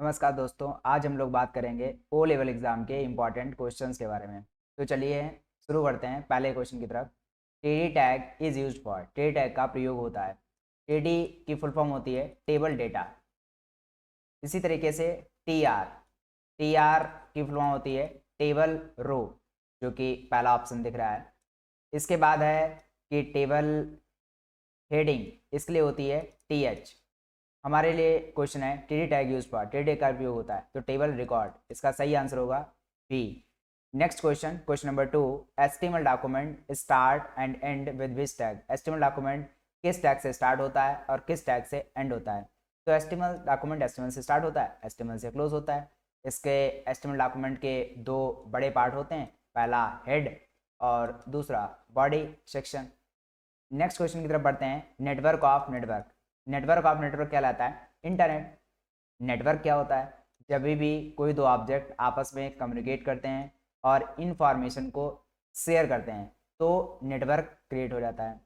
नमस्कार दोस्तों, आज हम लोग बात करेंगे ओ लेवल एग्ज़ाम के इम्पॉर्टेंट क्वेश्चंस के बारे में। तो चलिए शुरू करते हैं पहले क्वेश्चन की तरफ। TD tag is used for, TD tag का प्रयोग होता है। टीडी की फुल फॉर्म होती है टेबल डेटा। इसी तरीके से टीआर, टीआर की फुल फॉर्म होती है टेबल रो, जो कि पहला ऑप्शन दिख रहा है। इसके बाद है कि टेबल हेडिंग, इसके लिए होती है टीएच। हमारे लिए क्वेश्चन है TD tag use for, TD tag का उपयोग होता है तो टेबल रिकॉर्ड, इसका सही आंसर होगा B. Next question, question number 2। HTML document start and end with which tag, HTML document किस टैग से स्टार्ट होता है और किस टैग से एंड होता है। तो एचटीएमएल डॉक्यूमेंट एचटीएमएल से स्टार्ट होता है, एचटीएमएल से क्लोज होता है। इसके एचटीएमएल डॉक्यूमेंट के दो बड़े पार्ट होते हैं, पहला हेड और दूसरा बॉडी सेक्शन। नेक्स्ट क्वेश्चन की तरफ बढ़ते हैं। Network of network, network of network कहलाता है इंटरनेट। नेटवर्क क्या होता है? जब भी कोई दो ऑब्जेक्ट आपस में कम्युनिकेट करते हैं और इंफॉर्मेशन को शेयर करते हैं तो नेटवर्क क्रिएट हो जाता है।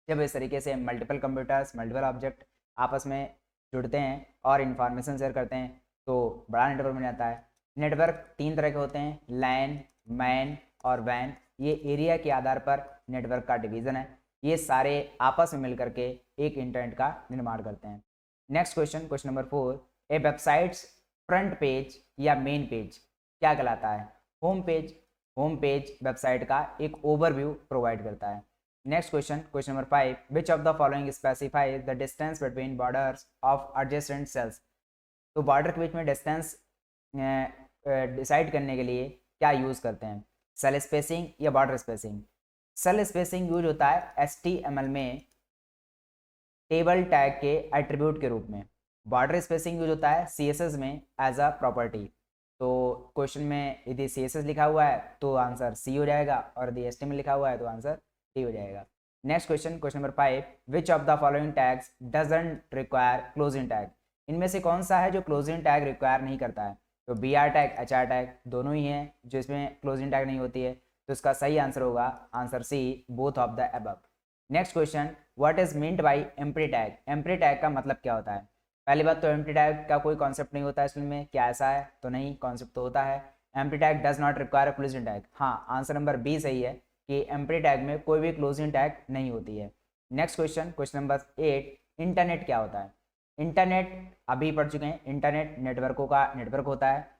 जब इस तरीके से मल्टीपल कंप्यूटर्स, मल्टीपल ऑब्जेक्ट आपस में जुड़ते हैं और इन्फॉर्मेशन शेयर करते हैं तो बड़ा नेटवर्क बन जाता है। नेटवर्क तीन तरह के होते हैं, लैन, मैन और वैन। ये एरिया के आधार पर नेटवर्क का डिवीज़न है। ये सारे आपस में मिलकर के एक इंटरनेट का निर्माण करते हैं। Next question, question number 4। ए वेबसाइट्स फ्रंट पेज या मेन पेज क्या कहलाता है? Home page. Home page website का एक ओवरव्यू प्रोवाइड करता है। Next question, question number 5। Which of the following specifies the distance between borders of adjacent sales. तो border के बीच में डिस्टेंस डिसाइड करने के लिए क्या यूज़ करते हैं? सेल स्पेसिंग या border spacing. Cell spacing use होता है HTML में टेबल टैग के एट्रीब्यूट के रूप में। बॉर्डर स्पेसिंग यूज होता है CSS में एज अ प्रॉपर्टी। तो क्वेश्चन में यदि CSS लिखा हुआ है तो आंसर C हो जाएगा और यदि HTML लिखा हुआ है तो आंसर D हो जाएगा। Next question, question number 5। Which of the following tags doesn't require closing tag. इनमें से कौन सा है जो क्लोजिंग टैग रिक्वायर नहीं करता है? तो BR टैग, HR टैग दोनों ही हैं जो इसमें क्लोजिंग टैग नहीं होती है। तो इसका सही आंसर होगा answer C, both of the above. Next question, what is meant by empty tag. Empty tag का मतलब क्या होता है? पहली बात तो एम्प्टी टैग का कोई कॉन्सेप्ट नहीं होता है इसमें। क्या ऐसा है? तो नहीं, कॉन्सेप्ट तो होता है। Empty tag does not require closing tag. हाँ, आंसर नंबर बी सही है कि एम्प्टी टैग में कोई भी क्लोजिंग टैग नहीं होती है। Next question, question number 8। Internet क्या होता है? इंटरनेट अभी पढ़ चुके हैं, इंटरनेट नेटवर्कों का नेटवर्क होता है।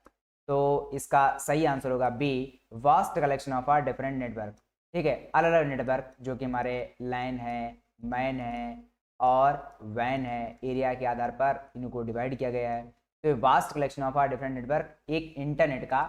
तो इसका सही आंसर होगा B, vast collection of are different network. ठीक है, अलग अलग नेटवर्क जो कि हमारे लैन है, मैन है और वैन है, एरिया के आधार पर इनको डिवाइड किया गया है। तो vast collection of are different network एक इंटरनेट का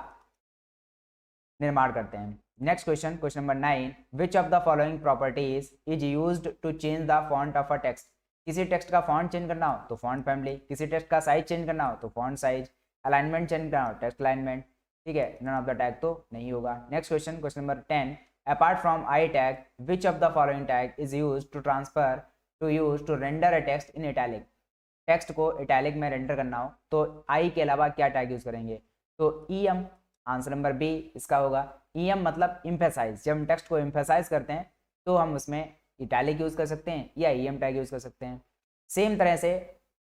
निर्माण करते हैं। Next question, question number 9। Which of the following properties is used to change the font of a text. किसी टेक्स्ट का फॉन्ट चेंज करना हो तो फॉन्ट फैमिली, किसी टेक्स्ट का साइज चेंज करना हो तो फॉन्ट साइज, अलाइनमेंट चेंज करना हो टेक्स्ट अलाइनमेंट। ठीक है, नन ऑफ द टैग तो नहीं होगा। Next question, question number 10। Apart from I tag which of the following tag is use to transfer to render a text in italic. Text को italic में render करना हो तो आई के अलावा क्या टैग यूज करेंगे? तो EM, आंसर नंबर बी इसका होगा। EM मतलब इम्फेसाइज। जब हम टेक्स्ट को इम्फेसाइज करते हैं तो हम उसमें इटैलिक यूज कर सकते हैं या EM टैग यूज कर सकते हैं। सेम तरह से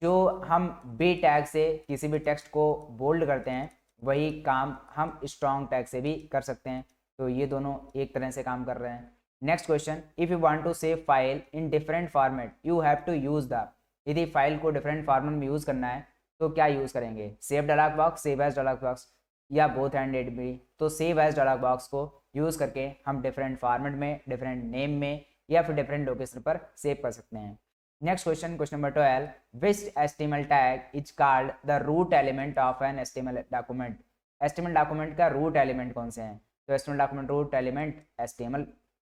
जो हम बी टैग से किसी भी टेक्स्ट को बोल्ड करते हैं वही काम हम स्ट्रॉन्ग टैग से भी कर सकते हैं। तो ये दोनों एक तरह से काम कर रहे हैं। Next question, if you want to save file in different format you have to use the. यदि फाइल को डिफरेंट फॉर्मेट में यूज करना है तो क्या यूज करेंगे? Save dialog box, save as dialog box या बोथ हैंडेड भी। तो सेव एज डायलॉग बॉक्स को यूज करके हम डिफरेंट फॉर्मेट में, डिफरेंट नेम में या फिर डिफरेंट लोकेशन पर सेव कर सकते हैं। Next question, question number 12। Which HTML tag is called the root element of an HTML document. HTML document का रूट एलिमेंट कौन से हैं? तो HTML document root element HTML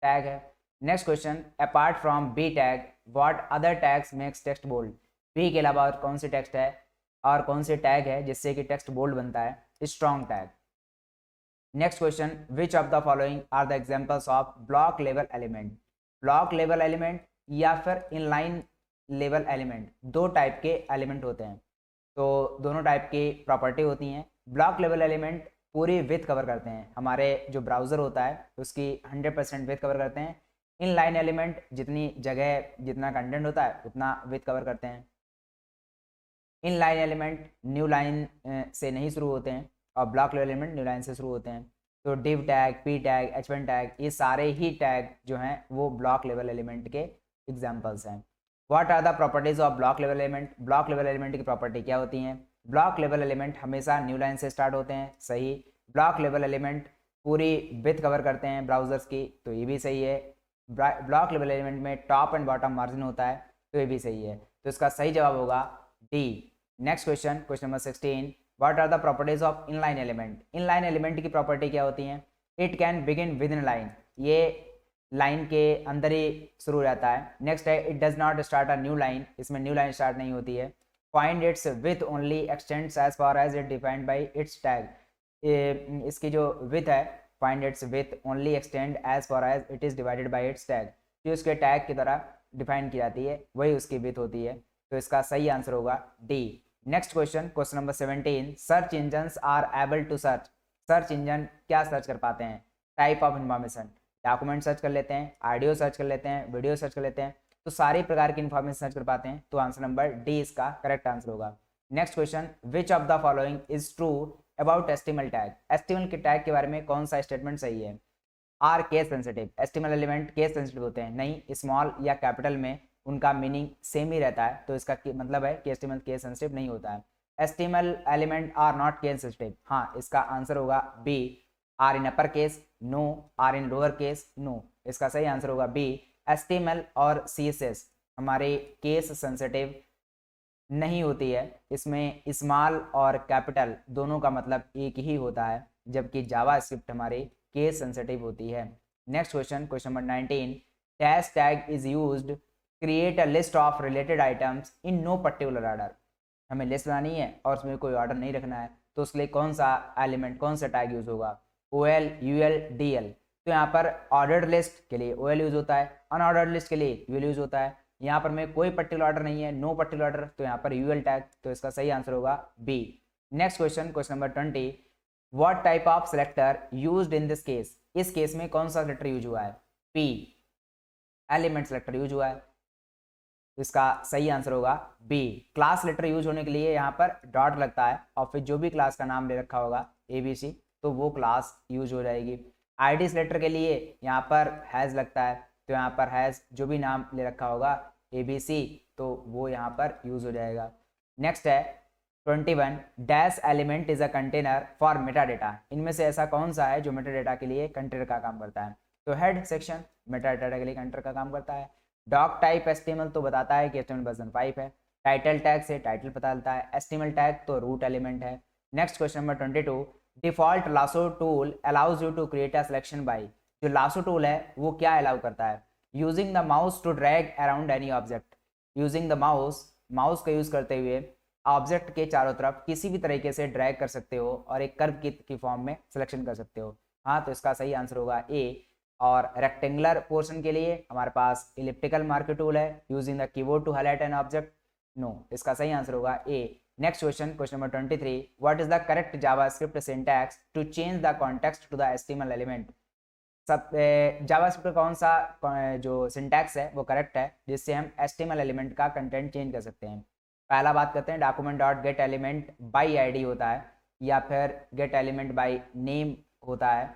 tag है। Next question, apart from B tag what other tags makes text bold. B के अलावा और कौन से टेक्स्ट है और कौन से टैग है जिससे कि टेक्स्ट बोल्ड बनता है? Strong tag. Next question, which of the following are the examples of block level element. Block level element या फिर इनलाइन लेवल एलिमेंट, दो टाइप के एलिमेंट होते हैं। तो दोनों टाइप की प्रॉपर्टी होती हैं। ब्लॉक लेवल एलिमेंट पूरी विथ कवर करते हैं, हमारे जो ब्राउज़र होता है उसकी 100% विथ कवर करते हैं। इनलाइन एलिमेंट जितनी जगह, जितना कंटेंट होता है उतना विथ कवर करते हैं। इनलाइन एलिमेंट न्यू लाइन से नहीं शुरू होते हैं और block level element new line से शुरू होते हैं। तो div tag, p tag, h1 tag, ये सारे ही टैग जो हैं वो ब्लॉक लेवल एलिमेंट के एग्जाम्पल्स हैं। What are the properties of block level element? Block level element की प्रॉपर्टी क्या होती हैं? ब्लॉक लेवल एलिमेंट हमेशा न्यू लाइन से स्टार्ट होते हैं, सही। ब्लॉक लेवल एलिमेंट पूरी विड्थ कवर करते हैं ब्राउजर्स की, तो ये भी सही है। ब्लॉक लेवल एलिमेंट में टॉप एंड बॉटम मार्जिन होता है, तो ये भी सही है। तो इसका सही जवाब होगा D. Next question, question number 16, what are the properties of inline element? Inline element की प्रॉपर्टी क्या होती है? It can begin with in line, ये लाइन के अंदर ही शुरू रहता है। नेक्स्ट है it does not start a new line, इसमें न्यू लाइन स्टार्ट नहीं होती है। Find its width only extends as far as it defined by its tag, इसकी जो विथ है find its width only extend as far as it is divided by its tag, जो उसके tag की तरह डिफाइन की जाती है वही उसकी विथ होती है। तो इसका सही आंसर होगा D. Next question, question number 17, search engines are able to search. Search engine क्या सर्च कर पाते हैं? Type of information, document search कर लेते हैं, ऑडियो सर्च कर लेते हैं, वीडियो सर्च कर लेते हैं, तो सारी प्रकार की इन्फॉर्मेशन सर्च कर पाते हैं। तो आंसर नंबर डी इसका करेक्ट आंसर होगा। Next question, which of the following is true about HTML tag? HTML के टैग के बारे में कौन सा स्टेटमेंट सही है? Are case sensitive, HTML element case sensitive होते हैं? नहीं, स्मॉल या कैपिटल में उनका मीनिंग सेम ही रहता है, तो इसका मतलब है कि एचटीएमएल केस सेंसिटिव नहीं होता है। HTML element are not case sensitive, हाँ, इसका आंसर होगा B. Are in upper case no, are in lower case no, इसका सही आंसर होगा बी। एचटीएमएल और सीएसएस हमारे केस सेंसिटिव नहीं होती है, इसमें स्मॉल और कैपिटल दोनों का मतलब एक ही होता है, जबकि जावा स्क्रिप्ट हमारी केस सेंसिटिव होती है। Next question, question number 19, dash tag is used create a list of related items in no particular order. हमें लिस्ट बनानी है और उसमें कोई ऑर्डर नहीं रखना है, तो उसके लिए कौन सा एलिमेंट, कौन सा टैग यूज होगा? OL, UL, DL। तो यहाँ पर ऑर्डर्ड लिस्ट के लिए OL यूज होता है, अनऑर्डर्ड लिस्ट के लिए UL यूज होता है। यहाँ पर में कोई पर्टिकुलर ऑर्डर नहीं है, नो पर्टिकुलर ऑर्डर, तो यहाँ पर UL टैग, तो इसका सही आंसर होगा B. Next question, question number 20, what type of selector used in this case? इस केस में कौन सा सेलेक्टर यूज हुआ है? पी, एलिमेंट सेलेक्टर यूज हुआ है, इसका सही आंसर होगा बी। क्लास लेटर यूज होने के लिए यहाँ पर डॉट लगता है और फिर जो भी क्लास का नाम ले रखा होगा ABC, तो वो क्लास यूज हो जाएगी। आईडी लेटर के लिए यहाँ पर हैज़ लगता है, तो यहाँ पर हैज़ जो भी नाम ले रखा होगा ABC, तो वो यहाँ पर यूज हो जाएगा। नेक्स्ट है 21, dash element is a container for Meta data. इनमें से ऐसा कौन सा है जो मेटा डेटा के लिए कंटेनर का काम करता है? तो हेड सेक्शन मेटा डेटा के लिए कंटेनर का काम करता है। डॉक टाइप HTML तो बताता है कि HTML वर्जन 5 है। टाइटल टैग से टाइटल पता चलता है। HTML टैग तो रूट एलिमेंट है। Next question number 22, default lasso tool allows you to create a selection by. जो लासो टूल है वो क्या अलाउ करता है? Using the mouse to drag around any object. Using the mouse, mouse का use करते हुए ऑब्जेक्ट के चारों तरफ किसी भी तरीके से ड्रैग कर सकते हो और एक कर्व की फॉर्म में सिलेक्शन कर सकते हो। हाँ, तो इसका सही आंसर होगा ए। और रेक्टेंगुलर पोर्शन के लिए हमारे पास इलिप्टिकल मार्कर टूल है, using the keyboard to highlight an object, no, इसका सही आंसर होगा A. Next question, question number 23, what is the correct JavaScript syntax to change the context to the HTML element? सब JavaScript कौन सा जो syntax है वो करेक्ट है जिससे हम HTML एलिमेंट का कंटेंट चेंज कर सकते हैं? पहला बात करते हैं, document dot get element by ID होता है या फिर गेट एलिमेंट बाई नेम होता है,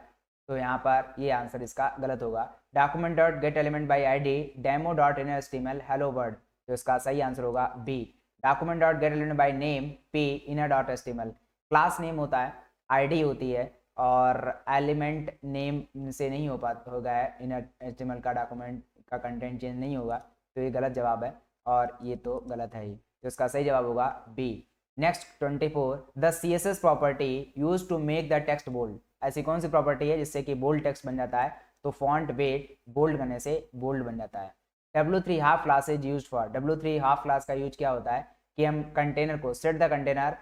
तो यहाँ पर ये आंसर इसका गलत होगा। Document dot get element by ID demo dot in HTML hello world, तो इसका सही आंसर होगा B. Document dot get element by name P inner dot HTML, class name होता है, ID होती है और एलिमेंट नेम से नहीं हो गया है इनर HTML का डॉक्यूमेंट का कंटेंट चेंज नहीं होगा, तो ये गलत जवाब है और ये तो गलत है ही, तो इसका सही जवाब होगा B. Next 24, the CSS property used to make the text bold. ऐसी कौन सी प्रॉपर्टी है जिससे कि बोल्ड टेक्स्ट बन जाता है? तो फॉन्ट वेट बोल्ड करने से बोल्ड बन जाता है। W3 half class is use for, W3 half class का यूज क्या होता है कि हम कंटेनर को set the container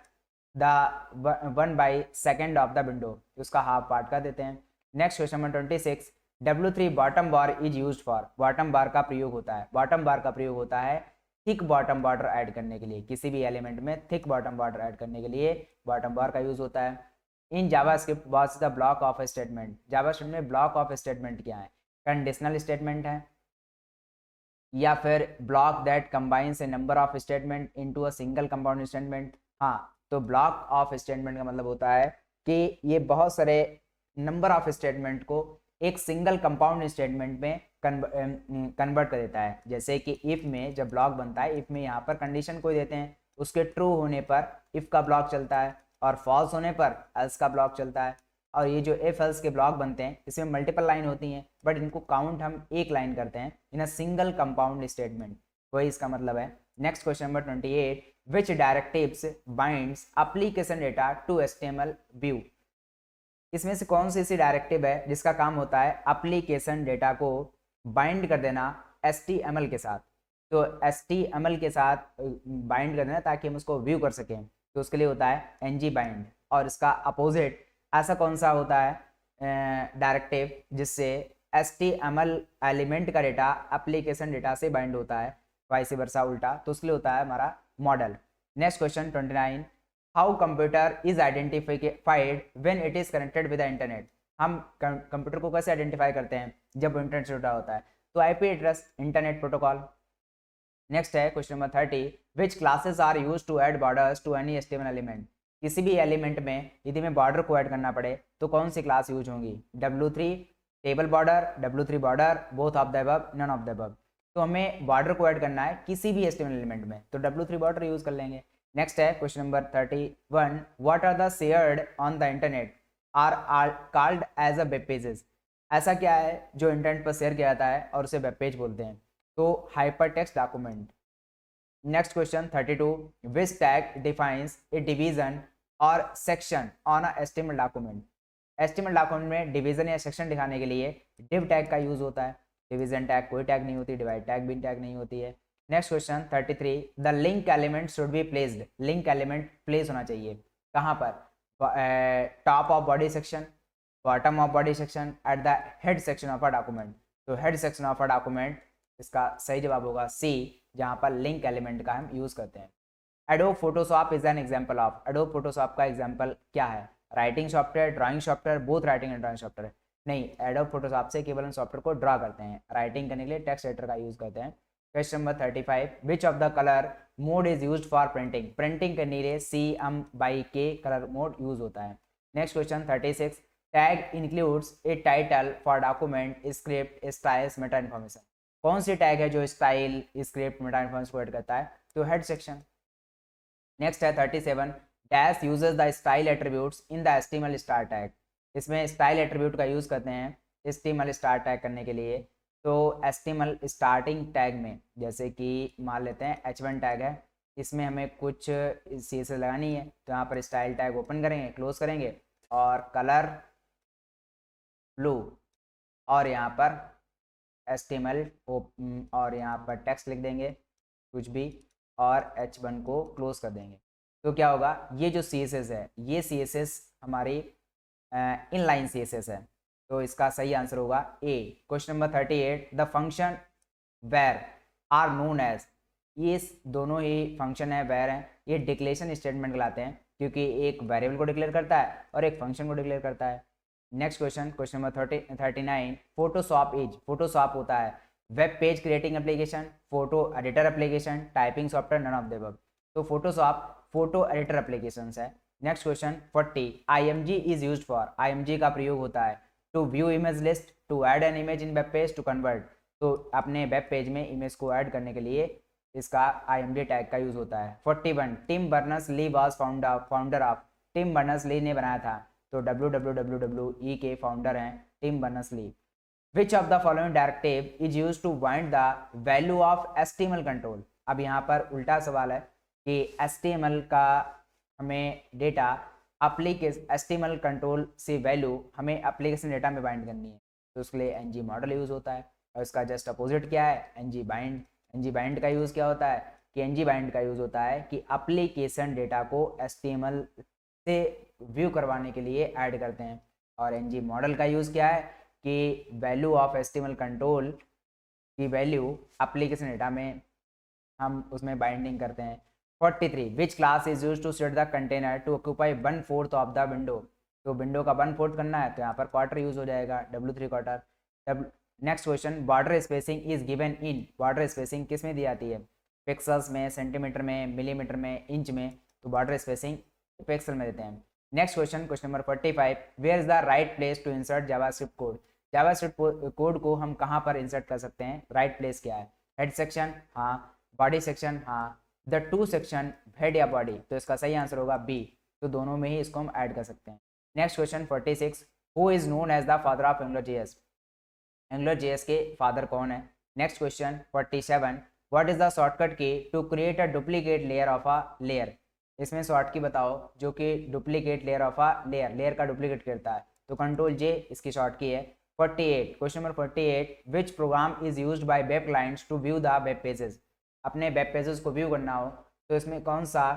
the 1/2 of the window, उसका हाफ पार्ट कर देते हैं। Next question number 26, W3 bottom bar is use for. Bottom बार का प्रयोग होता है, बॉटम बार का प्रयोग होता है थिक बॉटम बॉर्डर ऐड करने के लिए, किसी भी एलिमेंट में थिक बॉटम बॉर्डर ऐड करने के लिए बॉटम बार का यूज होता है। In JavaScript what's the block of statement. JavaScript में ब्लॉक ऑफ स्टेटमेंट क्या है? कंडीशनल स्टेटमेंट है, या फिर block that combines A number of statement into a single compound statement. हाँ, तो ब्लॉक ऑफ स्टेटमेंट का मतलब होता है कि ये बहुत सारे नंबर ऑफ स्टेटमेंट को एक सिंगल कंपाउंड स्टेटमेंट में कन्वर्ट कर देता है। जैसे कि इफ में जब ब्लॉक बनता है, इफ में यहाँ पर कंडीशन कोई देते हैं, उसके ट्रू होने पर इफ का ब्लॉक चलता है और फॉल्स होने पर एल्स का ब्लॉक चलता है। और ये जो इफ एल्स के ब्लॉक बनते हैं इसमें मल्टीपल लाइन होती हैं, बट इनको काउंट हम एक लाइन करते हैं in a single compound statement, वही इसका मतलब है। Next question number 28, which directives binds application data to HTML view. इसमें से कौन सी ऐसी डायरेक्टिव है जिसका काम होता है एप्लीकेशन डेटा को बाइंड कर देना HTML के साथ। तो HTML के साथ बाइंड कर देना ताकि हम उसको व्यू कर सकें, तो उसके लिए होता है ng बाइंड। और इसका अपोजिट ऐसा कौन सा होता है डायरेक्टिव जिससे HTML एलिमेंट का डेटा एप्लीकेशन डेटा से बाइंड होता है, वाइस वर्सा उल्टा, तो उसके लिए होता है हमारा model. Next question 29, how computer is identified when it is connected with the internet. हम कंप्यूटर को कैसे आइडेंटिफाई करते हैं जब इंटरनेट से जुड़ा होता है, तो IP address, internet protocol. Next है question number 30, which classes are use to add borders to any HTML element. किसी भी एलिमेंट में यदि हमें बॉर्डर को ऐड करना पड़े तो कौन सी क्लास यूज होंगी, W3 table border, W3 border, both of the above, none of the above. तो हमें बॉर्डर को ऐड करना है किसी भी HTML एलिमेंट में, तो W3 बॉर्डर यूज कर लेंगे। नेक्स्ट है question number 31, what are the shared on the internet are called as a web pages. ऐसा क्या है जो इंटरनेट पर शेयर किया जाता है और उसे वेब पेज बोलते हैं, तो hyper text document. Next question 32, which tag defines a division or section on a HTML document. HTML document में डिवीजन या सेक्शन दिखाने के लिए डिव टैग का यूज होता है। डिवीजन टैग कोई टैग नहीं होती, डिवाइड टैग भी टैग नहीं होती है। Next question 33, the link element should be placed. Link element place होना चाहिए कहाँ पर, top of body section, bottom of body section, at the head section of a document. तो head section of a document, इसका सही जवाब होगा C, जहाँ पर लिंक एलिमेंट का हम यूज करते हैं। Adobe Photoshop is an example of. Adobe Photoshop का एग्जाम्पल क्या है, writing software, drawing software, both writing and drawing software. नहीं, एडोब फोटोशॉप से केवल हम सॉफ्टवेयर को ड्रा करते हैं, राइटिंग करने के लिए टेक्स्ट एडिटर का यूज करते हैं। Question number 35, which of the colour mode is used for printing. Printing करने के लिए CM/K कलर मोड यूज होता है। Next question 36, tag includes A title for document, script, styles, Meta information. कौन सी tag है जो स्टाइल, स्क्रिप्ट, मेटा इन्फॉर्मेशन को add करता है, तो हेड सेक्शन। नेक्स्ट है 37, dash uses the style attributes in the HTML star tag. इसमें style attribute का यूज करते हैं HTML स्टार टैग करने के लिए। तो HTML स्टार्टिंग टैग में जैसे कि मान लेते हैं H1 टैग है, इसमें हमें कुछ CSS लगानी है, तो यहाँ पर स्टाइल टैग ओपन करेंगे, क्लोज करेंगे और कलर ब्लू और यहाँ पर HTML और यहाँ पर टेक्स्ट लिख देंगे कुछ भी और H1 को क्लोज कर देंगे। तो क्या होगा, ये जो CSS है ये CSS हमारी इनलाइन CSS है, तो इसका सही आंसर होगा A। Question number 38, the function where are known as. ये दोनों ही फंक्शन है वेर हैं, ये डिक्लेरेशन स्टेटमेंट कहलाते हैं क्योंकि एक वेरिएबल को डिक्लेयर करता है और एक फंक्शन को डिक्लेयर करता है। Next question, question number 39, Photoshop is. Photoshop होता है web page creating application, photo editor application, typing software, none of the above. तो फोटोशॉप फोटो एडिटर एप्लीकेशन है। Next question 40, IMG is used for. IMG का प्रयोग होता है to view image list, to add an image in web page, to convert. तो अपने web page में image को ऐड करने के लिए इसका IMG टैग का यूज होता है। 41, Tim Berners Lee was founder of. Tim Berners Lee ने बनाया था, तो WWE के फाउंडर हैं Tim Berners Lee. Which of the following directive is use to bind the value of HTML control. अब यहाँ पर उल्टा सवाल है कि HTML का हमें डेटा HTML कंट्रोल से वैल्यू हमें एप्लीकेशन डेटा में बाइंड करनी है, तो उसके लिए ng मॉडल यूज होता है। और इसका जस्ट अपोजिट क्या है, ng बाइंड। ng बाइंड का यूज क्या होता है कि ng बाइंड का यूज होता है कि एप्लीकेशन डेटा को HTML से व्यू करवाने के लिए ऐड करते हैं। और ng मॉडल का यूज क्या है कि वैल्यू ऑफ HTML कंट्रोल की वैल्यू एप्लीकेशन डेटा में हम उसमें बाइंडिंग करते हैं। 43, which class is use to set the container to occupy 1/4 of the window. तो विंडो का 1/4 करना है तो यहाँ पर क्वार्टर यूज हो जाएगा, W3 quarter. Next question, border spacing is given in, border spacing किस में दी जाती है? पिक्सल्स में, सेंटीमीटर में, मिलीमीटर में, इंच में, तो बॉर्डर स्पेसिंग पिक्सल में देते हैं। Next question, question number 45, where is the right place to insert JavaScript code, JavaScript code को हम कहाँ पर इंसर्ट कर सकते हैं? राइट प्लेस क्या है? हेड सेक्शन, हाँ। बॉडी सेक्शन, हाँ। द टू सेक्शन, हेड या बॉडी, तो इसका सही आंसर होगा बी, तो दोनों में ही इसको हम ऐड कर सकते हैं। Next question 46, who is known as the father of Angular JS, Angular JS के फादर कौन है? Next question 47, what is the shortcut key to create a duplicate layer of a layer, इसमें शॉर्ट की बताओ जो कि duplicate layer of a layer, layer का duplicate करता है, तो कंट्रोल जे इसकी शॉर्ट की है। 48, question number 48, which program is used by web clients to view the web pages, अपने वेब पेजेस को व्यू करना हो तो इसमें कौन सा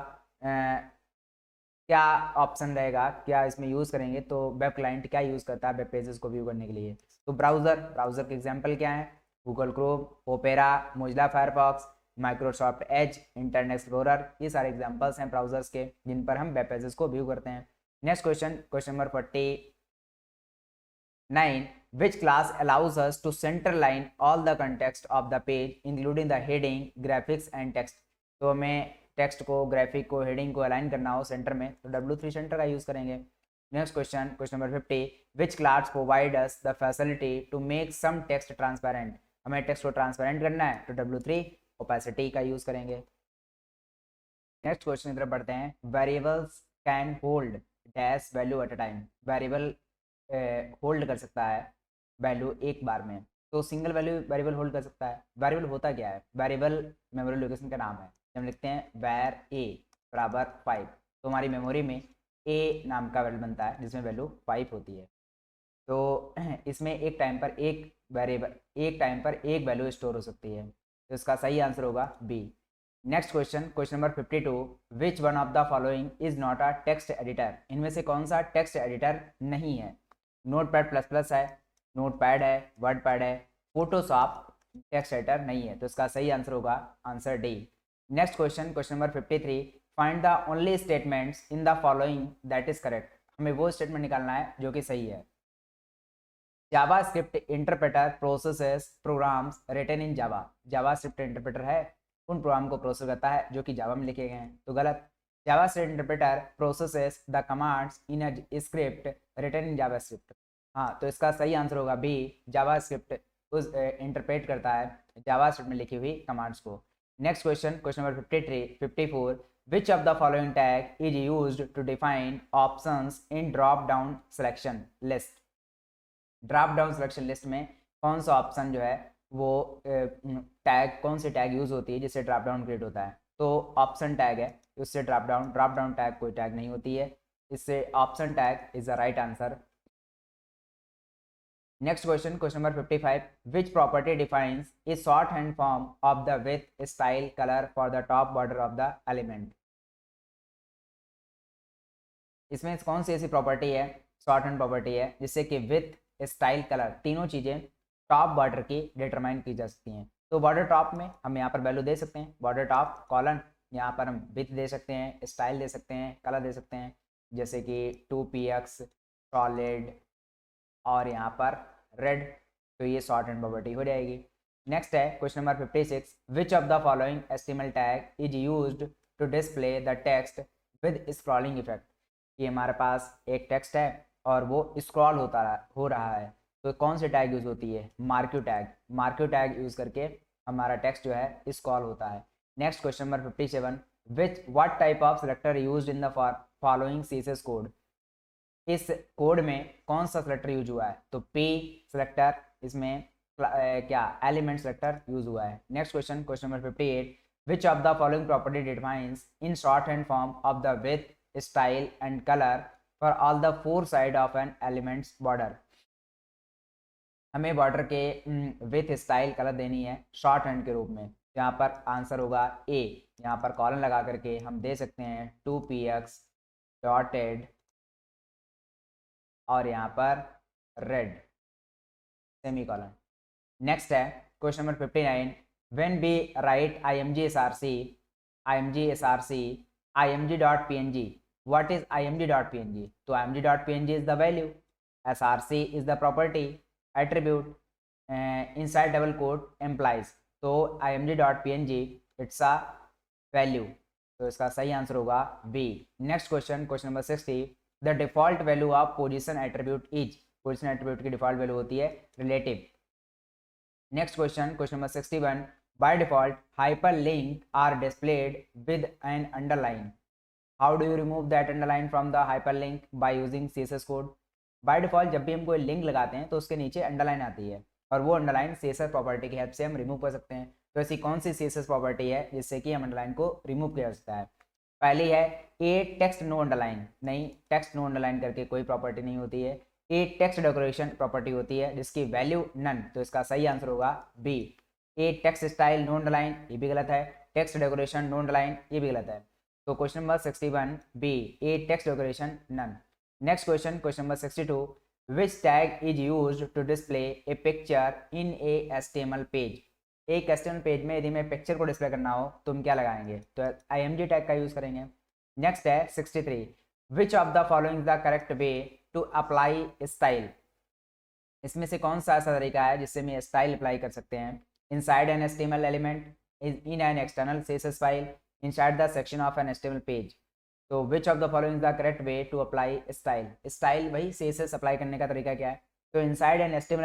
क्या ऑप्शन रहेगा, क्या इसमें यूज़ करेंगे? तो वेब क्लाइंट क्या यूज़ करता है वेब पेजेस को व्यू करने के लिए? तो ब्राउज़र, ब्राउज़र के एग्जांपल क्या है? Google Chrome, opera, Mozilla Firefox, Microsoft Edge, internet explorer, ये सारे एग्जांपल्स हैं ब्राउजर्स के जिन पर हम वेब पेजेस को व्यू करते हैं। Next question, question number 49, which class allows us to center line all the context of the page including the heading, graphics and text, तो हमें टेक्स्ट को, ग्राफिक को, हेडिंग को अलाइन करना हो सेंटर में तो W3 सेंटर का यूज़ करेंगे। Next question, question number 50, which class provide us the facility to make some text transparent, हमें टेक्स्ट को ट्रांसपेरेंट करना है तो W3 ओपेसिटी का यूज़ करेंगे। नेक्स्ट क्वेश्चन की तरफ बढ़ते हैं, variables can hold dash value at a time, variable hold कर सकता है वैल्यू एक बार में, तो सिंगल वैल्यू वेरिएबल होल्ड कर सकता है। वेरिएबल होता क्या है? वेरिएबल मेमोरी लोकेशन का नाम है। हम लिखते हैं वैर ए बराबर 5, तो हमारी मेमोरी में ए नाम का वैल्यू बनता है जिसमें वैल्यू 5 होती है। तो इसमें एक टाइम पर एक वेरिएबल, एक टाइम पर एक वैल्यू स्टोर हो सकती है, तो इसका सही आंसर होगा B. Next question, question number 52, which one of the following is not a text editor, इनमें से कौन सा टेक्स्ट एडिटर नहीं है? नोटपैड प्लस प्लस है, नोटपैड है, वर्डपैड है, फोटोशॉप टेक्स्ट एडिटर नहीं है, तो इसका सही आंसर होगा answer D. Next question, question number 53, find the only statements in the following that is correct, हमें वो स्टेटमेंट निकालना है जो कि सही है। JavaScript interpreter processes programs written in Java, JavaScript interpreter है उन प्रोग्राम को प्रोसेस करता है जो कि जावा में लिखे गए हैं, तो गलत। JavaScript interpreter processes the commands in a script written in JavaScript, हाँ, तो इसका सही आंसर होगा बी, जावास्क्रिप्ट उस इंटरप्रेट करता है जावास्क्रिप्ट में लिखी हुई कमांड्स को। Next question, question number 54, which of the following tag is used to define options in drop down selection list, drop down selection list में कौन सा ऑप्शन जो है वो टैग, कौन सी टैग यूज होती है जिससे ड्रॉप डाउन क्रिएट होता है? तो ऑप्शन टैग है, उससे ड्रॉप डाउन टैग कोई टैग नहीं होती है, इससे option tag is the right answer. Next question, question number 55, which property defines A short hand form of the width style colour for the top border of the element, इसमें कौन सी ऐसी property है, short hand property है जिससे कि with, style, colour, तीनों चीज़ें top border की डिटरमाइन की जा सकती हैं? तो बॉर्डर टॉप में हम यहाँ पर वैल्यू दे सकते हैं, बॉर्डर टॉप कॉलन, यहाँ पर हम विथ दे सकते हैं, स्टाइल दे सकते हैं, कलर दे सकते हैं, जैसे कि 2px सॉलिड और यहाँ पर रेड, तो ये शॉर्ट हैंड प्रॉपर्टी हो जाएगी। नेक्स्ट है question number 56, which of the following HTML tag is used to display the text with scrolling effect, ये हमारे पास एक टेक्स्ट है और वो स्क्रॉल हो रहा है, तो कौन सी टैग यूज होती है? Marquee tag, marquee tag use करके हमारा टेक्स्ट जो है स्क्रॉल होता है। Next question number 57, what type of selector used in the following CSS code, इस कोड में कौन सा सेलेक्टर यूज हुआ है? तो पी सेलेक्टर, इसमें क्या एलिमेंट सेलेक्टर यूज हुआ है। Next question, question number 58, which of the following property determines in short hand form of the width, style and colour for all the 4 side of an elements border, हमें border के width, style, colour देनी है short hand के रूप में, यहाँ पर answer होगा ए, यहाँ पर कॉलन लगा करके हम दे सकते हैं 2px डॉटेड और यहाँ पर रेड सेमी कॉलन। नेक्स्ट है question number 59, when we write img.png, what is img.png? तो img.png is the value, src is the property, attribute, inside double quote implies, तो img.png इट्स अ वैल्यू, तो इसका सही answer होगा B. Next question, question number 60, the default value of position attribute is, position attribute की default value होती है relative. Next question, question number 61, by default hyperlink are displayed with an underline, how do you remove that underline from the hyperlink by using CSS code. By default जब भी हम कोई link लगाते हैं तो उसके नीचे अंडरलाइन आती है, और वो अंडरलाइन सीएसएस प्रॉपर्टी की हेल्प से हम रिमूव कर सकते हैं। तो ऐसी कौन सी सीएसएस प्रॉपर्टी है जिससे कि हम अंडरलाइन को रिमूव किया जा सकता है। पहली है ए टेक्स्ट नो अंडरलाइन, नहीं, टेक्स्ट नो अंडरलाइन करके कोई प्रॉपर्टी नहीं होती है। ए टेक्स्ट डेकोरेशन प्रॉपर्टी होती है जिसकी वैल्यू नन, तो इसका सही आंसर होगा B. A text style no underline, ये भी गलत है। टेक्स्ट डेकोरेशन नो अंडरलाइन, ये भी गलत है। तो question number 61 B, a text decoration none. Next question, question number 62, which tag is used to display a picture in a HTML page. एक HTML पेज में यदि मैं पिक्चर को डिस्प्ले करना हो तो हम क्या लगाएंगे, तो img टैग का यूज करेंगे। नेक्स्ट है 63, which of the following is the correct way to apply style, इसमें से कौन सा ऐसा तरीका है जिससे मैं स्टाइल अप्लाई कर सकते हैं। Inside an HTML element, in an external CSS file, inside the section of an HTML page. तो which of the following the correct way to apply style, style वही CSS अप्लाई करने का तरीका क्या है। तो इनसाइड एन HTML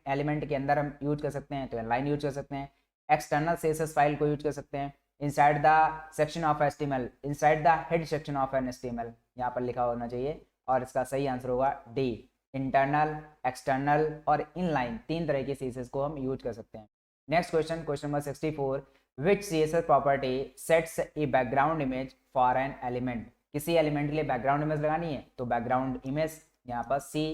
एलिमेंट के अंदर हम यूज कर सकते हैं, तो लाइन यूज कर सकते हैं। एक्सटर्नल CSS फाइल को यूज कर सकते हैं। Inside the section of HTML, inside the head section of an HTML यहाँ पर लिखा होना चाहिए, और इसका सही आंसर होगा डी। इंटरनल, एक्सटर्नल और इनलाइन, तीन तरह के CSS को हम यूज कर सकते हैं। Next question, question number 64, which CSS property sets a background image for an element, किसी एलिमेंट के लिए बैकग्राउंड इमेज लगानी है तो बैकग्राउंड इमेज यहाँ पर सी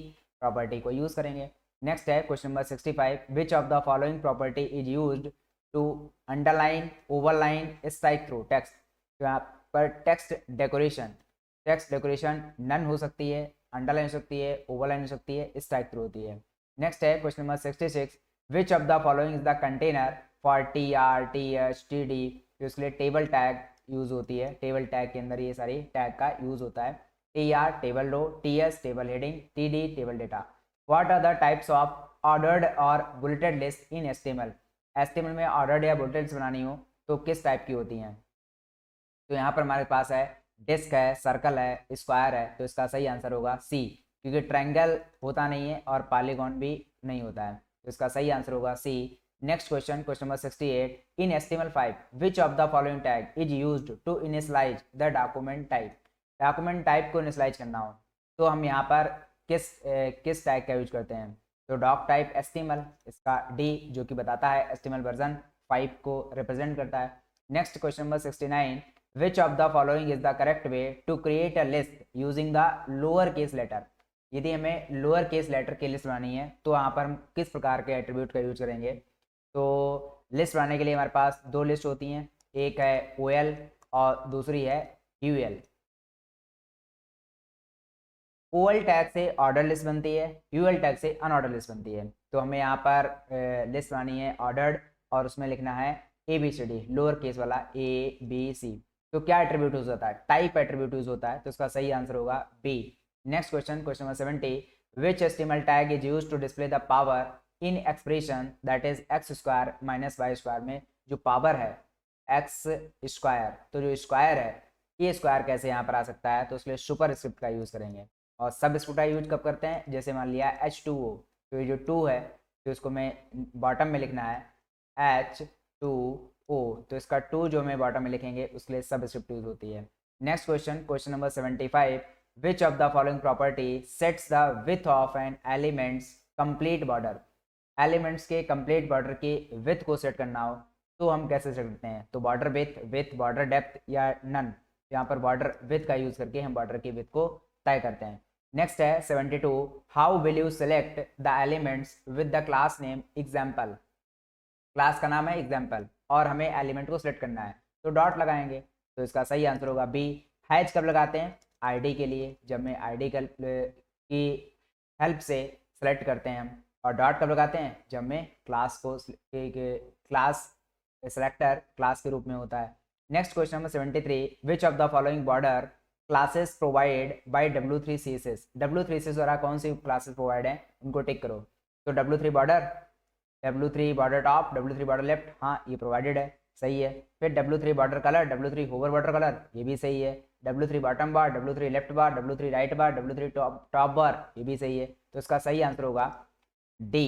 प्रॉपर्टी को यूज करेंगे। नेक्स्ट है question number 65, which of the following property is used to underline, overline, strike through text, तो यहाँ पर टेक्स्ट डेकोरेशन नन हो सकती है, अंडरलाइन हो सकती है, ओवरलाइन हो सकती है, स्ट्राइक थ्रू होती है। नेक्स्ट है question number 66, which of the following is the container for TR, TH, TD, तो इसके लिए टेबल टैग यूज होती है। टेबल टैग के अंदर ये सारी टैग का यूज होता है। TR table row, TS table heading, TD table data. What are the types of ordered और bulleted list in HTML, HTML में ऑर्डर्ड या बुलेटेड लिस्ट बनानी हो तो किस टाइप की होती हैं। तो यहाँ पर हमारे पास है डिस्क है, सर्कल है, स्क्वायर है, तो इसका सही आंसर होगा सी, क्योंकि ट्रायंगल होता नहीं है और पॉलीगॉन भी नहीं होता है, तो इसका सही आंसर होगा C. Next question, question number 68, in HTML5 which of the following tag is used to initialize the document type, document type को इनिशियलाइज करना हो तो हम यहाँ पर किस टैग का यूज करते हैं, तो डॉक टाइप HTML, इसका डी जो कि बताता है HTML वर्जन 5 को रिप्रेजेंट करता है। Next question number 69, which of the following is the correct way to create a list using the lower case letter, यदि हमें लोअर केस लेटर की लिस्ट बनानी है तो वहाँ पर हम किस प्रकार के एट्रीब्यूट का यूज करेंगे। तो लिस्ट बनाने के लिए हमारे पास दो लिस्ट होती हैं, एक है OL और दूसरी है UL। OL टैग से ऑर्डर लिस्ट बनती है, UL टैग से अनऑर्डर लिस्ट बनती है। तो हमें यहाँ पर लिस्ट बनानी है ऑर्डर्ड और उसमें लिखना है ABCD, लोअर केस वाला ABC। तो क्या एट्रीब्यूट यूज होता है, टाइप एट्रीब्यूट यूज होता है, तो इसका सही आंसर होगा B. Next question, question number 70, which HTML tag is used to display the power in expression that is x square minus y square, में जो पावर है x स्क्वायर, तो जो स्क्वायर है ये स्क्वायर कैसे यहाँ पर आ सकता है, तो इसलिए सुपर स्क्रिप्ट का यूज करेंगे। और सब स्क्रिप्ट का यूज कब करते हैं, जैसे मान लिया H2O, तो ये जो 2 है तो इसको मैं बॉटम में लिखना है H2O, तो इसका 2 जो मैं बॉटम में लिखेंगे उसके लिए सब स्क्रिप्ट यूज होती है। Next question, question number 75, which of the following property sets the width of an element's complete border, elements के कंप्लीट बॉर्डर की विथ को सेट करना हो तो हम कैसे सेट करते हैं, तो बॉर्डर विथ बॉर्डर डेप्थ या नन, यहाँ पर बॉर्डर विथ का यूज करके हम बॉर्डर की विथ को तय करते हैं। नेक्स्ट है 72, how will you select the elements with the class name example, class का नाम है एग्जाम्पल और हमें एलिमेंट को सिलेक्ट करना है तो डॉट लगाएंगे, तो इसका सही आंसर होगा बी। हैच कब लगाते हैं, आईडी के लिए, जब मैं आईडी की हेल्प से सेलेक्ट करते हैं हम, और डॉट कब लगाते हैं जब मैं क्लास को क्लास सेलेक्टर क्लास के रूप में होता है। Next question number 73, which of the following border classes provide by W3 CSS, W3 CSS द्वारा कौन सी क्लासेस प्रोवाइड हैं उनको टिक करो, तो W3 border, W3 border top, W3 border left, हाँ ये प्रोवाइडेड है, सही है। फिर W3 border colour, W3 hover border colour, ये भी सही है। W3 bottom bar, W3 left bar, W3 right bar, W3 top bar, ये भी सही है। तो इसका सही आंसर होगा D.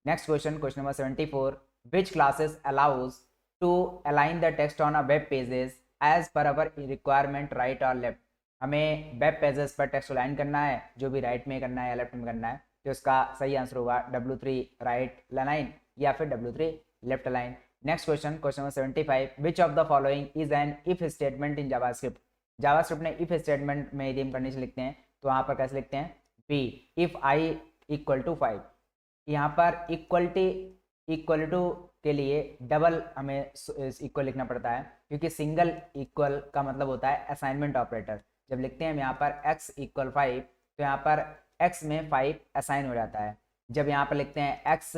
Next question, question number 74, which classes allows to align the text on a web pages as per our requirement right और left. हमें वेब पेजेस पर टेक्स्ट अलाइन करना है, जो भी राइट में करना है या लेफ्ट में करना है, तो इसका सही आंसर होगा W3 राइट अलाइन या फिर W3 left align. Next question, question number 75, which of the following is N if statement in JavaScript. JavaScript में इफ स्टेटमेंट में यदि हम कंडीशन लिखते हैं तो वहाँ पर कैसे लिखते हैं, B if I equal to 5। यहाँ पर इक्वल टू के लिए डबल हमें इक्वल लिखना पड़ता है, क्योंकि सिंगल इक्वल का मतलब होता है असाइनमेंट ऑपरेटर। जब लिखते हैं हम यहाँ पर x इक्वल 5, तो यहाँ पर x में 5 असाइन हो जाता है। जब यहाँ पर लिखते हैं x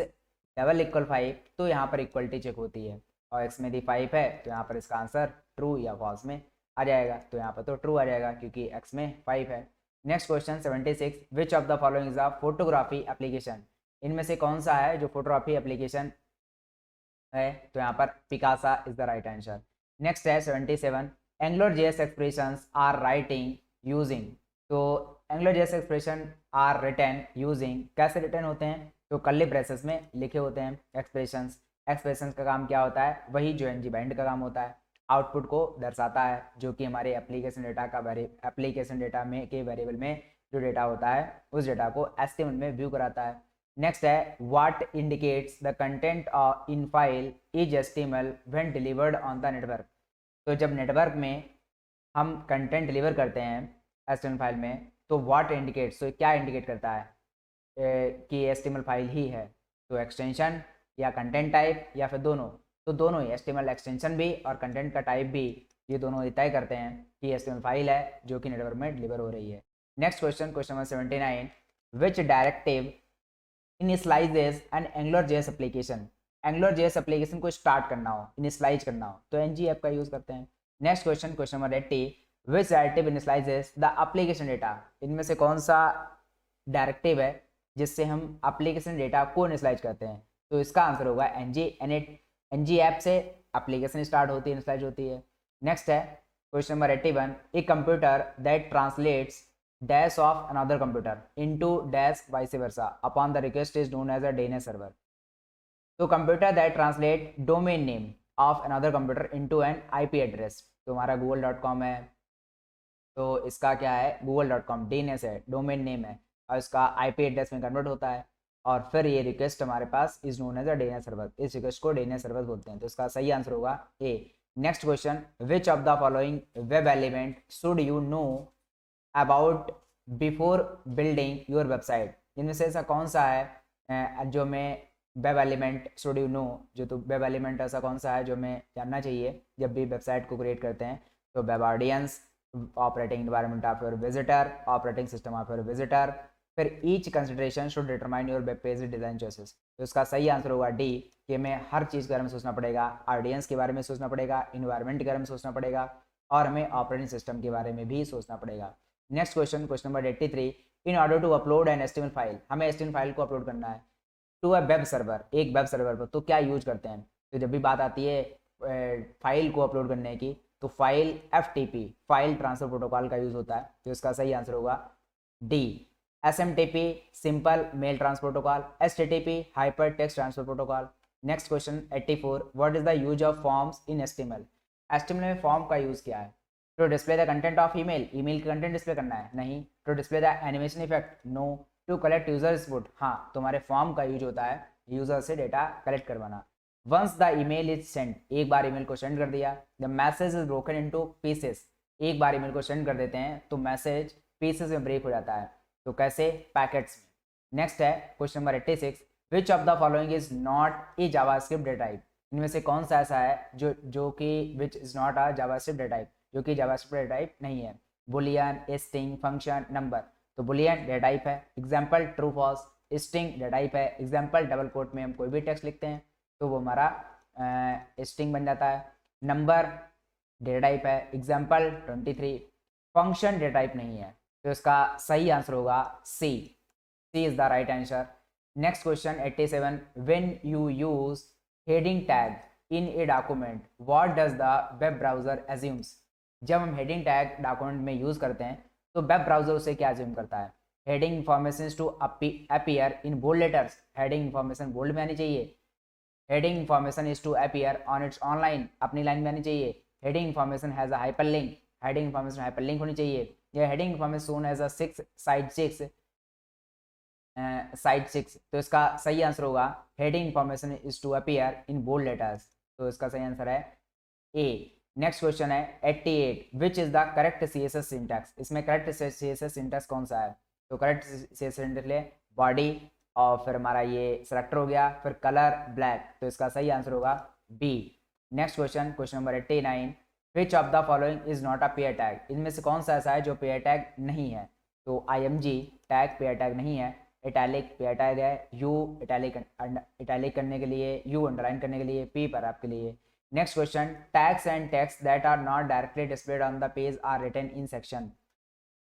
डबल इक्वल 5, तो यहाँ पर इक्वलिटी चेक होती है, और x में यदि 5 है तो यहाँ पर इसका आंसर ट्रू या फॉल्स में आ जाएगा। तो यहाँ पर तो ट्रू आ जाएगा क्योंकि x में 5 है। Next question 76, which of the following is a photography application. इनमें से कौन सा है जो फोटोग्राफी एप्लीकेशन है, तो यहाँ पर Picasa is the right answer. Next है 77, AngularJS expressions are writing using. तो AngularJS expression are written using, कैसे रिटर्न होते हैं, तो कर्ली ब्रेसेस में लिखे होते हैं एक्सप्रेशंस। एक्सप्रेशंस का काम क्या होता है, वही जो ngbind का काम होता है, आउटपुट को दर्शाता है, जो कि हमारे एप्लीकेशन डेटा का एप्लीकेशन डेटा में के वेरिएबल में जो डेटा होता है उस डेटा को HTML में व्यू कराता है। नेक्स्ट है, what indicates the content in file is HTML when delivered on the network. तो जब नेटवर्क में हम कंटेंट डिलीवर करते हैं HTML फाइल में, तो व्हाट इंडिकेट्स, तो क्या इंडिकेट करता है कि HTML फाइल ही है, तो एक्सटेंशन या कंटेंट टाइप या फिर दोनों, तो दोनों ही, HTML एक्सटेंशन भी और कंटेंट का टाइप भी, ये दोनों तय करते हैं कि HTML फाइल है जो कि नेटवर्क में डिलीवर हो रही है। Next question, question number 79, which directive initialises an AngularJS application. AngularJS application को स्टार्ट करना हो, इनिशियलाइज करना हो, तो ng ऐप का यूज करते हैं। Next question, question number 80, which directive initialises the application data. इनमें से कौन सा डायरेक्टिव है जिससे हम एप्लीकेशन डेटा को इनिशियलाइज करते हैं, तो इसका आंसर होगा ng ऐप से एप्लीकेशन स्टार्ट होती है, इनिशियलाइज होती है। नेक्स्ट है question number 81, a computer that translates dash of another computer into dash vice versa upon the request is known as a DNS server। तो computer that translate domain name of another computer into an IP address, तो हमारा google.com है, तो इसका क्या है google.com DNS है, domain name है, और इसका IP एड्रेस में कन्वर्ट होता है, और फिर ये रिक्वेस्ट हमारे पास is known as a DNS server, इस रिक्वेस्ट को DNS सर्वर बोलते हैं। तो इसका सही आंसर होगा A. Next question, which of the following web element should you know about before building your website. इनमें से ऐसा कौन सा है जो मैं web element should you know, जो तो वेब एलिमेंट ऐसा कौन सा है जो मैं जानना चाहिए जब भी वेबसाइट को क्रिएट करते हैं, तो web audience, operating environment of your visitor, operating system of your visitor, फिर each consideration should determine your web page design choices. तो इसका सही आंसर होगा डी, कि हमें हर चीज़ के बारे में सोचना पड़ेगा, ऑडियंस के बारे में सोचना पड़ेगा, इन्वायरमेंट के बारे में सोचना पड़ेगा, और हमें ऑपरेटिंग सिस्टम के बारे में भी सोचना पड़ेगा। Next question, question number 83, in order to upload an HTML file, हमें HTML फाइल को अपलोड करना है टू अ वेब सर्वर, एक वेब सर्वर पर, तो क्या यूज करते हैं, तो जब भी बात आती है फाइल को अपलोड करने की, तो file FTP file transfer protocol का यूज होता है। तो इसका सही आंसर होगा D, SMTP simple mail transfer protocol, HTTP hyper text transfer protocol. Next question 84, what is the use of forms in HTML। HTML में फॉर्म का यूज क्या है, to display the content of email, email का content display करना है, नहीं। To display the animation effect, no. To collect users input, हाँ, तुम्हारे फॉर्म का यूज होता है यूजर से डेटा कलेक्ट करवाना। Once the email is send, एक बार ईमेल को सेंड कर दिया, the message is broken into pieces, एक बार ईमेल को सेंड कर देते हैं तो मैसेज पीसेस में ब्रेक हो जाता है, तो कैसे, पैकेट्स में। नेक्स्ट है question number 86, which of the following is not a JavaScript data type. इनमें से कौन सा ऐसा है जो कि which is not a JavaScript data type, जो कि जावास्क्रिप्ट डेटा टाइप नहीं है। बुलियन, स्ट्रिंग, फंक्शन, नंबर, तो बुलियन डेटा टाइप है, example true false. String data type है, एग्जांपल डबल कोट में हम कोई भी टेक्स्ट लिखते हैं तो वो हमारा स्ट्रिंग बन जाता है। नंबर डेटा टाइप है, एग्जांपल 23। फंक्शन डेटा टाइप नहीं है, तो इसका सही आंसर होगा C, C is the right answer. Next question 87, when you use heading tag in a document what does the web browser assumes. जब हम हेडिंग टैग डॉक्यूमेंट में यूज करते हैं तो वेब ब्राउजर उसे क्या एज्यूम करता है? Heading information to appear in bold letters, heading information bold में आनी चाहिए। Heading information is to appear on its online, अपनी लाइन में आनी चाहिए। Heading information has a hyperlink, heading information hyperlink होनी चाहिए। या heading information shown as a side 6, तो इसका सही आंसर होगा heading information is to appear in bold letters, तो इसका सही आंसर है ए। नेक्स्ट क्वेश्चन है 88, which is the correct CSS syntax. इसमें करेक्ट CSS सिंटैक्स कौन सा है? तो करेक्ट CSS सिंटैक्स ले बॉडी और फिर हमारा ये सेलेक्टर हो गया, फिर कलर ब्लैक, तो इसका सही आंसर होगा B. Next question number 89, which of the following is not a pair tag. इनमें से कौन सा ऐसा है जो पेयर टैग नहीं है? तो IMG टैग पेयर टैग नहीं है, इटैलिक पेयर टैग है, यू इटैलिक करने के लिए, यू अंडरलाइन करने के लिए, पी पर आपके लिए। Next question, tags and text that are not directly displayed on the page are written in section.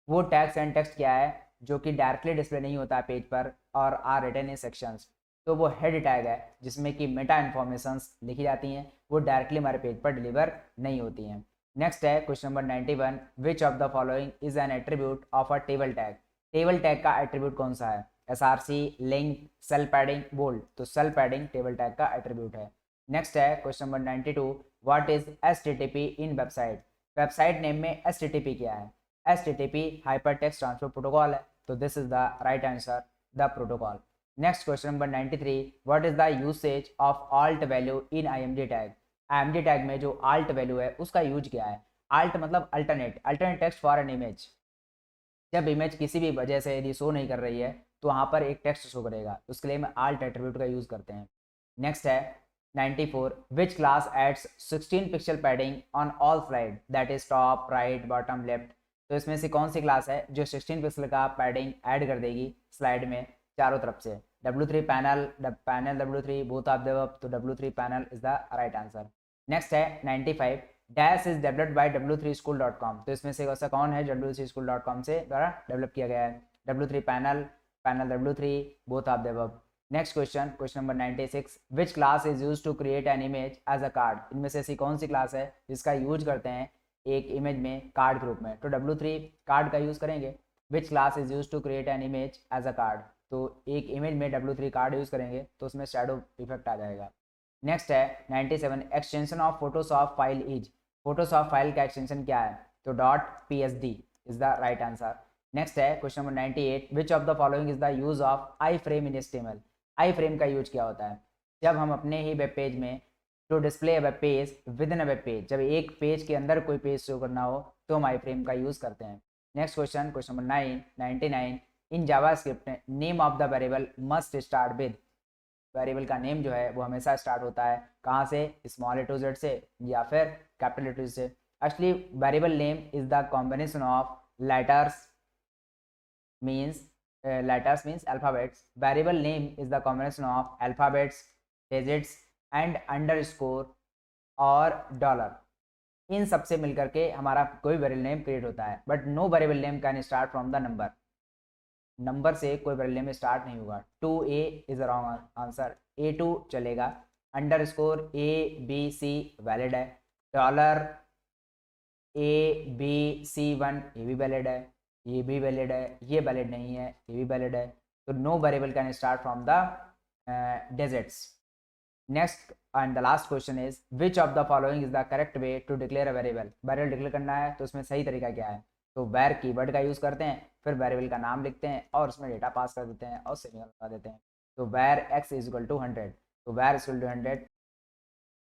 वो टैग्स एंड टेक्स्ट क्या है जो कि डायरेक्टली डिस्प्ले नहीं होता पेज पर और आर रिटन इन सेक्शंस? तो वो हेड टैग है जिसमें कि मेटा इन्फॉर्मेशंस लिखी जाती हैं, वो डायरेक्टली हमारे पेज पर डिलीवर नहीं होती हैं। नेक्स्ट है question number 91, which of the following is an attribute of a table tag. Table tag का एट्रीब्यूट कौन सा है? SRC, link, cell padding, bold, तो सेल पैडिंग टेबल टैग का एट्रीब्यूट है। नेक्स्ट है question number 92, what is HTTP in website. Website name में HTTP क्या है? HTTP hyper text transfer protocol है, तो this is the right answer, the protocol. Next question number 93, what is the usage of alt value in IMG tag. IMG tag में जो alt value है उसका use क्या है? alt मतलब alternate text for an image. जब image किसी भी वजह से यदि शो नहीं कर रही है तो वहाँ पर एक टेक्स्ट शो करेगा, उसके लिए हम alt एट्रीब्यूट का यूज करते हैं। नेक्स्ट है 94, which class adds 16 pixel padding on all slide that is top right bottom left. तो इसमें से कौन सी क्लास है जो 16 पिक्सल का पैडिंग ऐड कर देगी स्लाइड में चारों तरफ से? W3 panel W3 both of them, तो W3 panel is the right answer. Next है 95, dash is developed by w3school.com। तो इसमें से ऐसा कौन है w3school.com से द्वारा डेवलप किया गया है? W3 panel W3 both of them. Next question number 96, which class is use to create an image as a card. इनमें से ऐसी कौन सी क्लास है जिसका यूज करते हैं एक इमेज में कार्ड के रूप में? तो W3 कार्ड का यूज करेंगे। Which class is use to create an image as a card, तो एक इमेज में W3 कार्ड यूज करेंगे तो उसमें शैडो इफेक्ट आ जाएगा। नेक्स्ट है 97, extension of Photoshop file is. Photoshop file का एक्सटेंशन क्या है? तो .psd is the right answer. Next है question number 98, which of the following is the use of iframe in HTML। Iframe का use क्या होता है? जब हम अपने ही वेब पेज में to display web page with a web page, जब एक पेज के अंदर कोई पेज शो करना हो तो हम आई फ्रेम का यूज करते हैं। Next question number 99, in JavaScript name of the variable must start with. Variable का नेम जो है वो हमेशा स्टार्ट होता है कहाँ से? स्मॉल A to Z से या फिर कैपिटल A to Z से। Actually variable name is the combination of letters means alphabets. Variable name is the combination of alphabets, digits and underscore और डॉलर। इन सबसे मिलकर के हमारा कोई वेरिएबल नेम क्रिएट होता है, but no variable name can start from the number. Number से कोई वेरिएबल नेम स्टार्ट नहीं होगा। 2A is a wrong answer, A2 चलेगा। अंडरस्कोर ABC वैलिड है। डॉलर ABC1 ये भी वैलिड है, ये भी वैलिड है, ये वैलिड नहीं है, ये भी वैलिड है। तो no variable can start from the digits. Next and the last question is, which of the following is the correct way to declare a variable. Variable declare करना है तो उसमें सही तरीका क्या है? तो वेर कीवर्ड का यूज करते हैं, फिर वेरिएबल का नाम लिखते हैं और उसमें डेटा पास कर देते हैं और सेमीकोलन लगा देते हैं। तो var x is equal to 100, तो वेर इज इक्वल टू 100